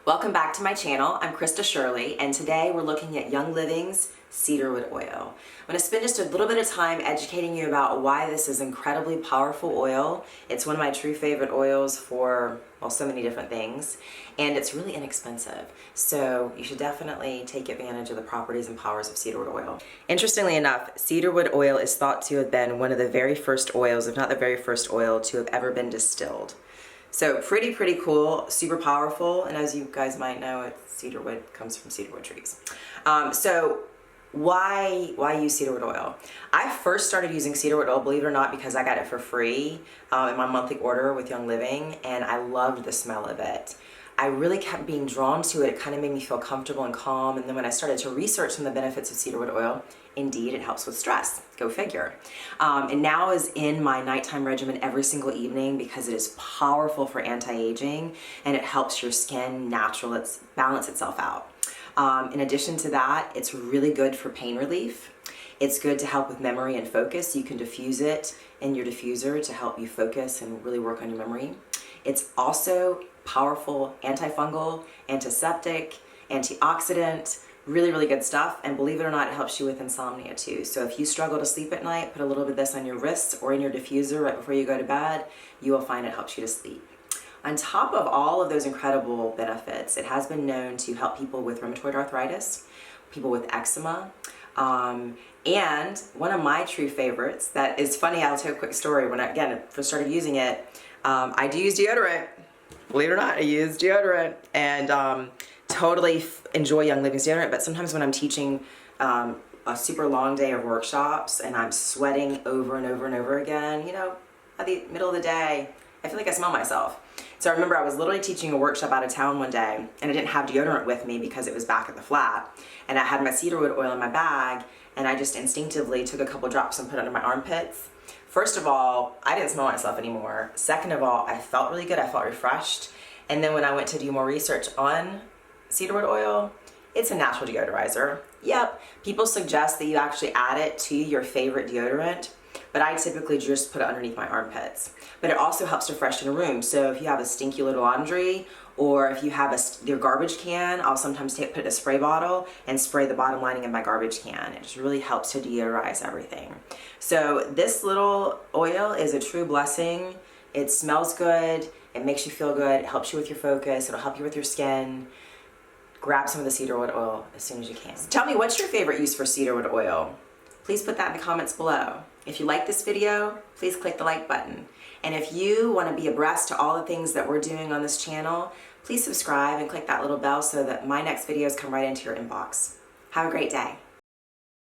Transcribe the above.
Welcome back to my channel. I'm Krista Shirley, and today we're looking at Young Living's Cedarwood oil. I'm going to spend just a little bit of time educating you about why this is incredibly powerful oil. It's one of my true favorite oils for, well, so many different things, and it's really inexpensive. So you should definitely take advantage of the properties and powers of cedarwood oil. Interestingly enough, cedarwood oil is thought to have been one of the very first oils, if not the very first oil, to have ever been distilled. So pretty cool, super powerful, and as you guys might know, cedarwood comes from cedarwood trees. So why use cedarwood oil? I first started using cedarwood oil, believe it or not, because I got it for free in my monthly order with Young Living, and I loved the smell of it. I really kept being drawn to it. It kind of made me feel comfortable and calm, and then when I started to research some of the benefits of cedarwood oil, indeed it helps with stress. Go figure. And now is in my nighttime regimen every single evening because it is powerful for anti-aging and it helps your skin balance itself out. In addition to that, it's really good for pain relief. It's good to help with memory and focus. You can diffuse it in your diffuser to help you focus and really work on your memory. It's also powerful antifungal, antiseptic, antioxidant, really good stuff. And believe it or not, it helps you with insomnia too. So if you struggle to sleep at night, put a little bit of this on your wrists or in your diffuser right before you go to bed. You will find it helps you to sleep. On top of all of those incredible benefits, it has been known to help people with rheumatoid arthritis, people with eczema, and one of my true favorites that is funny, I'll tell you a quick story. When I, again, first started using it, I do use deodorant. Believe it or not, I use deodorant and totally enjoy Young Living's deodorant, but sometimes when I'm teaching a super long day of workshops and I'm sweating over and over again, you know, at the middle of the day, I feel like I smell myself. So I remember I was literally teaching a workshop out of town one day and I didn't have deodorant with me because it was back at the flat. And I had my cedarwood oil in my bag and I just instinctively took a couple drops and put it under my armpits. First of all, I didn't smell myself anymore. Second of all, I felt really good. I felt refreshed. And then when I went to do more research on cedarwood oil, it's a natural deodorizer. Yep, people suggest that you actually add it to your favorite deodorant, but I typically just put it underneath my armpits. But it also helps to freshen a room. So if you have a stinky little laundry, or if you have your garbage can, I'll sometimes put it in a spray bottle and spray the bottom lining of my garbage can. It just really helps to deodorize everything. So this little oil is a true blessing. It smells good, it makes you feel good, it helps you with your focus, it'll help you with your skin. Grab some of the cedarwood oil as soon as you can. So tell me, what's your favorite use for cedarwood oil? Please put that in the comments below. If you like this video, please click the like button. And if you want to be abreast to all the things that we're doing on this channel, please subscribe and click that little bell so that my next videos come right into your inbox. Have a great day.